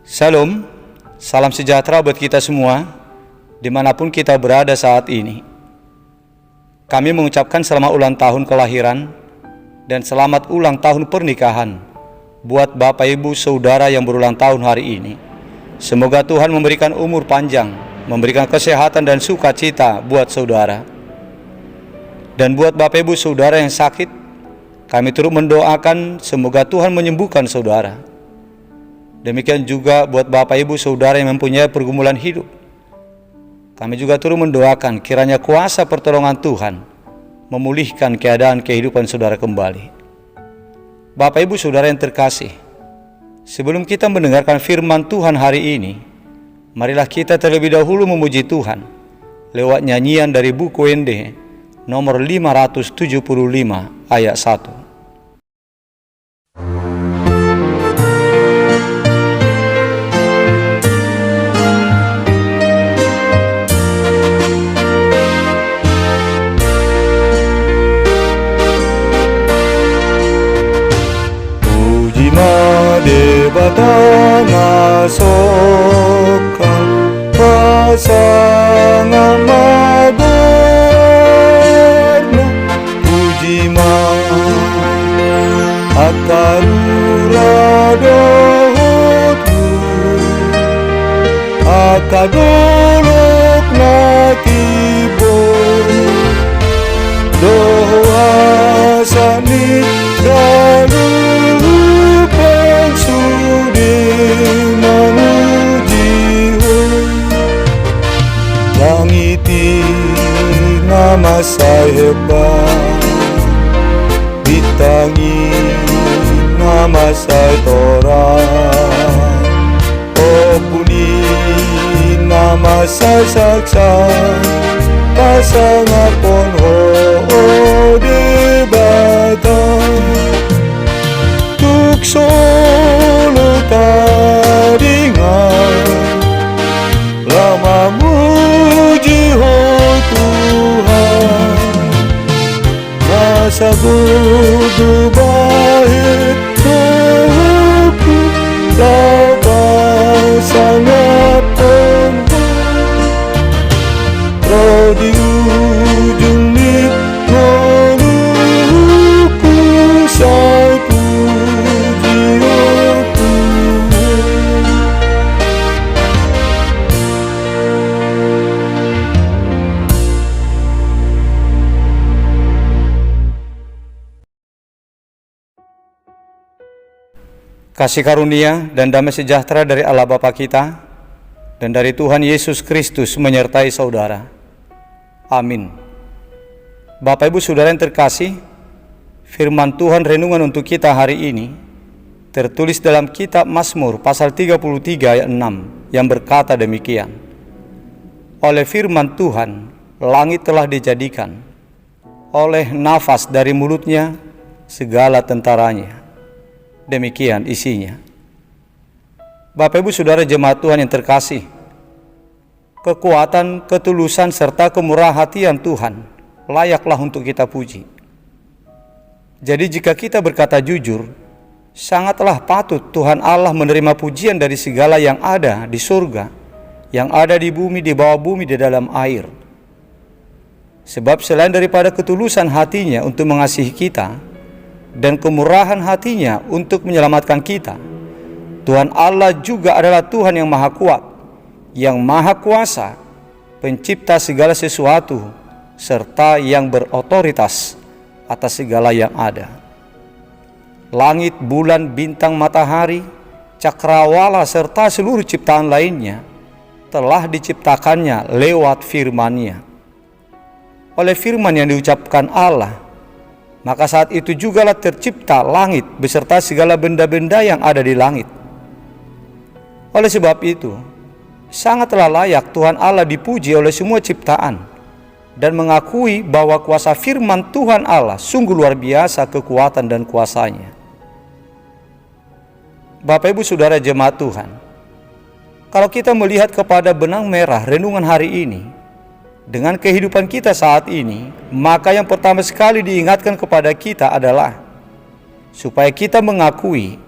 Shalom, salam sejahtera buat kita semua, dimanapun kita berada saat ini. Kami mengucapkan selamat ulang tahun kelahiran dan selamat ulang tahun pernikahan buat Bapak Ibu Saudara yang berulang tahun hari ini. Semoga Tuhan memberikan umur panjang, memberikan kesehatan dan sukacita buat saudara. Dan buat Bapak Ibu Saudara yang sakit, kami turut mendoakan semoga Tuhan menyembuhkan saudara. Demikian juga buat Bapak Ibu Saudara yang mempunyai pergumulan hidup. Kami juga turut mendoakan kiranya kuasa pertolongan Tuhan memulihkan keadaan kehidupan saudara kembali. Bapak Ibu Saudara yang terkasih, sebelum kita mendengarkan firman Tuhan hari ini, marilah kita terlebih dahulu memuji Tuhan lewat nyanyian dari buku ND nomor 575 ayat 1. Batanga soka pasangan mabarna pujima akarura dohotu akadolok nakibo doa sanit galu langiti nama saya bitangi nama saya torang opuni nama saya saksa pasangan pon ho debatang tuk solo taringan lama muji ho Tuhan rasa gudu bahit tuku lapang sangat pembah di ujung ni menunggu satu jiwaku. Kasih karunia dan damai sejahtera dari Allah Bapa kita dan dari Tuhan Yesus Kristus menyertai saudara. Amin. Bapak Ibu Saudara yang terkasih, firman Tuhan renungan untuk kita hari ini tertulis dalam kitab Mazmur pasal 33 ayat 6 yang berkata demikian. Oleh firman Tuhan, langit telah dijadikan, oleh nafas dari mulutnya segala tentaranya. Demikian isinya. Bapak Ibu Saudara jemaat Tuhan yang terkasih, kekuatan, ketulusan serta kemurahan hatian Tuhan layaklah untuk kita puji. Jadi jika kita berkata jujur, sangatlah patut Tuhan Allah menerima pujian dari segala yang ada di surga, yang ada di bumi, di bawah bumi, di dalam air. Sebab selain daripada ketulusan hatinya untuk mengasihi kita dan kemurahan hatinya untuk menyelamatkan kita, Tuhan Allah juga adalah Tuhan yang maha kuat, yang maha kuasa, pencipta segala sesuatu, serta yang berotoritas atas segala yang ada. Langit, bulan, bintang, matahari, cakrawala, serta seluruh ciptaan lainnya telah diciptakannya lewat firman-Nya. Oleh firman yang diucapkan Allah, maka saat itu jugalah tercipta langit beserta segala benda-benda yang ada di langit. Oleh sebab itu, sangatlah layak Tuhan Allah dipuji oleh semua ciptaan dan mengakui bahwa kuasa firman Tuhan Allah sungguh luar biasa kekuatan dan kuasanya. Bapak Ibu Saudara jemaat Tuhan, kalau kita melihat kepada benang merah renungan hari ini, dengan kehidupan kita saat ini, maka yang pertama sekali diingatkan kepada kita adalah supaya kita mengakui,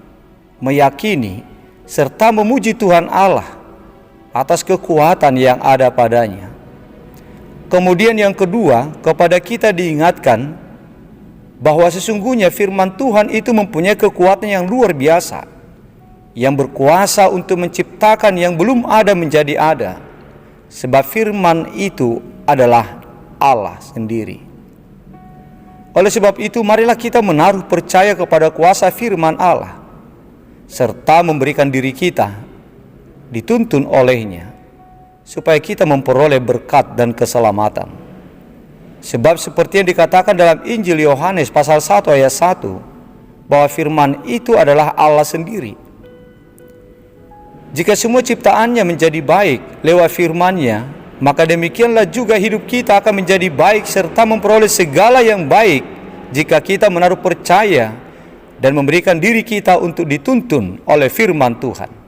meyakini serta memuji Tuhan Allah atas kekuatan yang ada padanya. Kemudian yang kedua, kepada kita diingatkan bahwa sesungguhnya firman Tuhan itu mempunyai kekuatan yang luar biasa, yang berkuasa untuk menciptakan yang belum ada menjadi ada, sebab firman itu adalah Allah sendiri. Oleh sebab itu, marilah kita menaruh percaya kepada kuasa firman Allah, serta memberikan diri kita dituntun olehnya, supaya kita memperoleh berkat dan keselamatan. Sebab seperti yang dikatakan dalam Injil Yohanes pasal 1 ayat 1, bahwa firman itu adalah Allah sendiri. Jika semua ciptaannya menjadi baik lewat firman-Nya, maka demikianlah juga hidup kita akan menjadi baik serta memperoleh segala yang baik jika kita menaruh percaya dan memberikan diri kita untuk dituntun oleh firman Tuhan.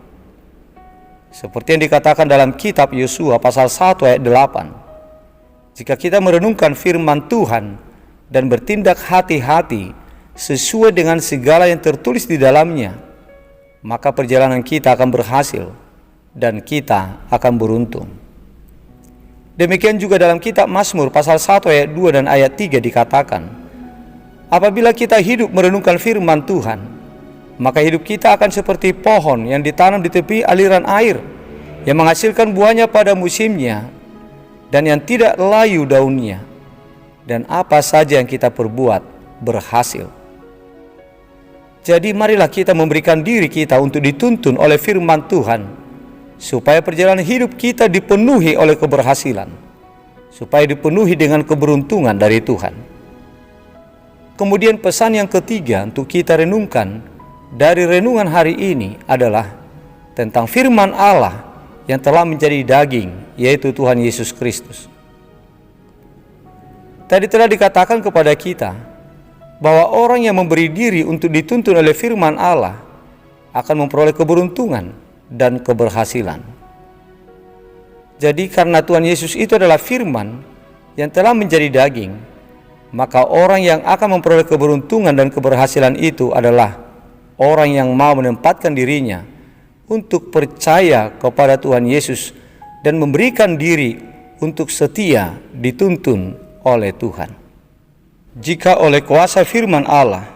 Seperti yang dikatakan dalam kitab Yosua pasal 1 ayat 8, jika kita merenungkan firman Tuhan dan bertindak hati-hati sesuai dengan segala yang tertulis di dalamnya, maka perjalanan kita akan berhasil dan kita akan beruntung. Demikian juga dalam kitab Mazmur pasal 1 ayat 2 dan ayat 3 dikatakan, apabila kita hidup merenungkan firman Tuhan, maka hidup kita akan seperti pohon yang ditanam di tepi aliran air, yang menghasilkan buahnya pada musimnya, dan yang tidak layu daunnya, dan apa saja yang kita perbuat berhasil. Jadi marilah kita memberikan diri kita untuk dituntun oleh firman Tuhan, supaya perjalanan hidup kita dipenuhi oleh keberhasilan, supaya dipenuhi dengan keberuntungan dari Tuhan. Kemudian pesan yang ketiga untuk kita renungkan dari renungan hari ini adalah tentang firman Allah yang telah menjadi daging, yaitu Tuhan Yesus Kristus. Tadi telah dikatakan kepada kita bahwa orang yang memberi diri untuk dituntun oleh firman Allah akan memperoleh keberuntungan dan keberhasilan. Jadi karena Tuhan Yesus itu adalah firman yang telah menjadi daging, maka orang yang akan memperoleh keberuntungan dan keberhasilan itu adalah orang yang mau menempatkan dirinya untuk percaya kepada Tuhan Yesus dan memberikan diri untuk setia dituntun oleh Tuhan. Jika oleh kuasa firman Allah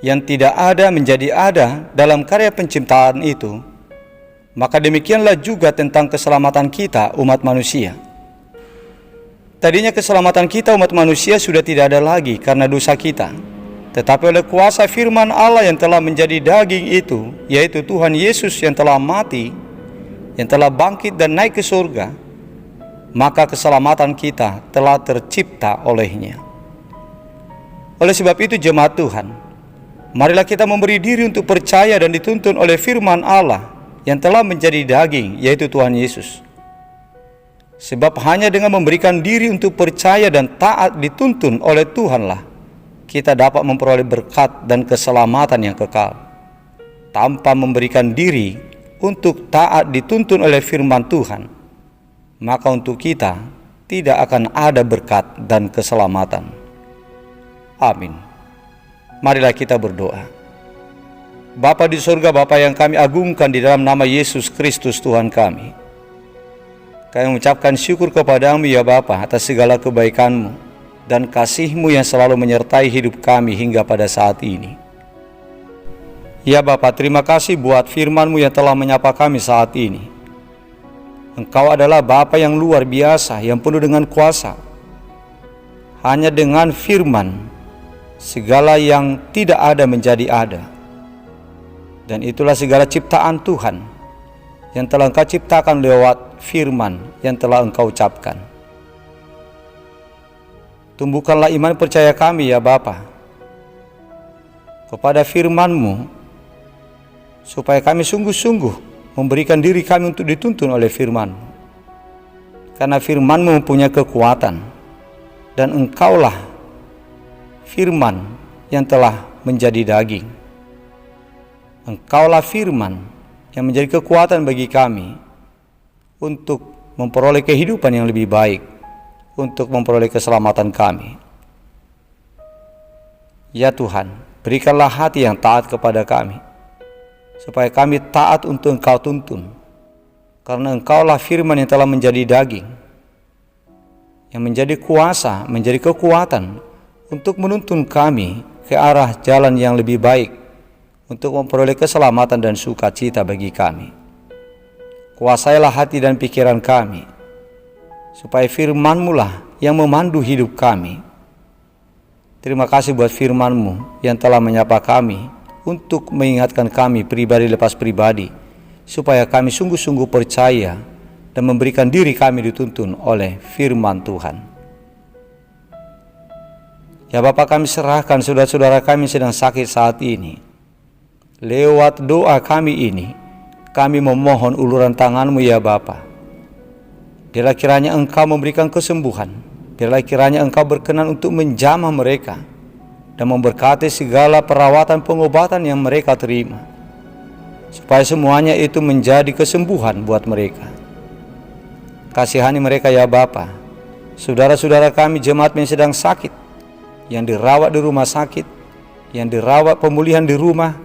yang tidak ada menjadi ada dalam karya penciptaan itu, maka demikianlah juga tentang keselamatan kita umat manusia. Tadinya keselamatan kita umat manusia sudah tidak ada lagi karena dosa kita, tetapi oleh kuasa firman Allah yang telah menjadi daging itu, yaitu Tuhan Yesus yang telah mati, yang telah bangkit dan naik ke surga, maka keselamatan kita telah tercipta olehnya. Oleh sebab itu jemaat Tuhan, marilah kita memberi diri untuk percaya dan dituntun oleh firman Allah yang telah menjadi daging, yaitu Tuhan Yesus. Sebab hanya dengan memberikan diri untuk percaya dan taat dituntun oleh Tuhanlah kita dapat memperoleh berkat dan keselamatan yang kekal. Tanpa memberikan diri untuk taat dituntun oleh firman Tuhan, maka untuk kita tidak akan ada berkat dan keselamatan. Amin. Marilah kita berdoa. Bapa di surga, Bapa yang kami agungkan di dalam nama Yesus Kristus Tuhan kami, kami mengucapkan syukur kepadamu ya Bapa atas segala kebaikan-Mu dan kasih-Mu yang selalu menyertai hidup kami hingga pada saat ini. Ya Bapa, terima kasih buat firman-Mu yang telah menyapa kami saat ini. Engkau adalah Bapa yang luar biasa, yang penuh dengan kuasa. Hanya dengan firman, segala yang tidak ada menjadi ada. Dan itulah segala ciptaan Tuhan yang telah Engkau ciptakan lewat firman yang telah Engkau ucapkan. Tumbuhkanlah iman percaya kami ya Bapa kepada firman-Mu, supaya kami sungguh-sungguh memberikan diri kami untuk dituntun oleh firman. Karena firman-Mu mempunyai kekuatan, dan Engkaulah firman yang telah menjadi daging. Engkaulah firman yang menjadi kekuatan bagi kami untuk memperoleh kehidupan yang lebih baik, untuk memperoleh keselamatan kami. Ya Tuhan, berikanlah hati yang taat kepada kami, supaya kami taat untuk Engkau tuntun, karena Engkaulah firman yang telah menjadi daging, yang menjadi kuasa, menjadi kekuatan untuk menuntun kami ke arah jalan yang lebih baik, untuk memperoleh keselamatan dan sukacita bagi kami. Kuasailah hati dan pikiran kami, supaya firman-Mu lah yang memandu hidup kami. Terima kasih buat firman-Mu yang telah menyapa kami untuk mengingatkan kami pribadi lepas pribadi, supaya kami sungguh-sungguh percaya dan memberikan diri kami dituntun oleh firman Tuhan. Ya Bapa, kami serahkan saudara-saudara kami sedang sakit saat ini. Lewat doa kami ini, kami memohon uluran tangan-Mu ya Bapa. Biarlah kiranya Engkau memberikan kesembuhan, biarlah kiranya Engkau berkenan untuk menjamah mereka dan memberkati segala perawatan pengobatan yang mereka terima, supaya semuanya itu menjadi kesembuhan buat mereka. Kasihani mereka ya Bapa. Saudara-saudara kami jemaat yang sedang sakit, yang dirawat di rumah sakit, yang dirawat pemulihan di rumah,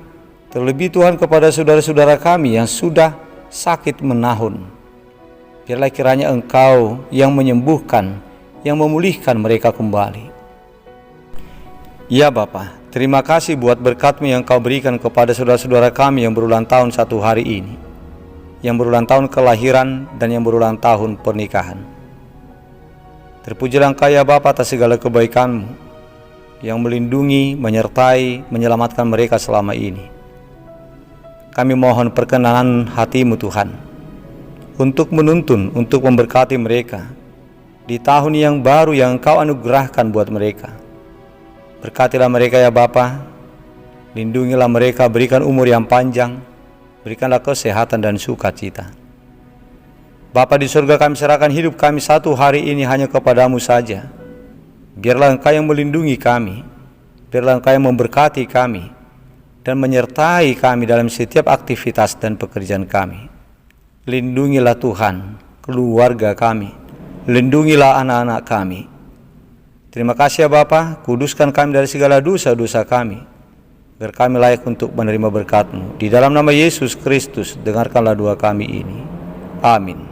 terlebih Tuhan kepada saudara-saudara kami yang sudah sakit menahun, biarlah kiranya Engkau yang menyembuhkan, yang memulihkan mereka kembali. Ya Bapa, terima kasih buat berkat-Mu yang Kau berikan kepada saudara-saudara kami yang berulang tahun satu hari ini, yang berulang tahun kelahiran dan yang berulang tahun pernikahan. Terpujilah Engkau ya Bapa atas segala kebaikan-Mu yang melindungi, menyertai, menyelamatkan mereka selama ini. Kami mohon perkenanan hati-Mu Tuhan, untuk menuntun, untuk memberkati mereka di tahun yang baru yang Engkau anugerahkan buat mereka. Berkatilah mereka ya Bapa, lindungilah mereka, berikan umur yang panjang, berikanlah kesehatan dan sukacita. Bapa di surga, kami serahkan hidup kami satu hari ini hanya kepada-Mu saja. Biarlah Engkau yang melindungi kami, biarlah Engkau yang memberkati kami, dan menyertai kami dalam setiap aktivitas dan pekerjaan kami. Lindungilah Tuhan keluarga kami, lindungilah anak-anak kami. Terima kasih ya Bapa, kuduskan kami dari segala dosa-dosa kami, agar kami layak untuk menerima berkat-Mu. Di dalam nama Yesus Kristus, dengarkanlah doa kami ini. Amin.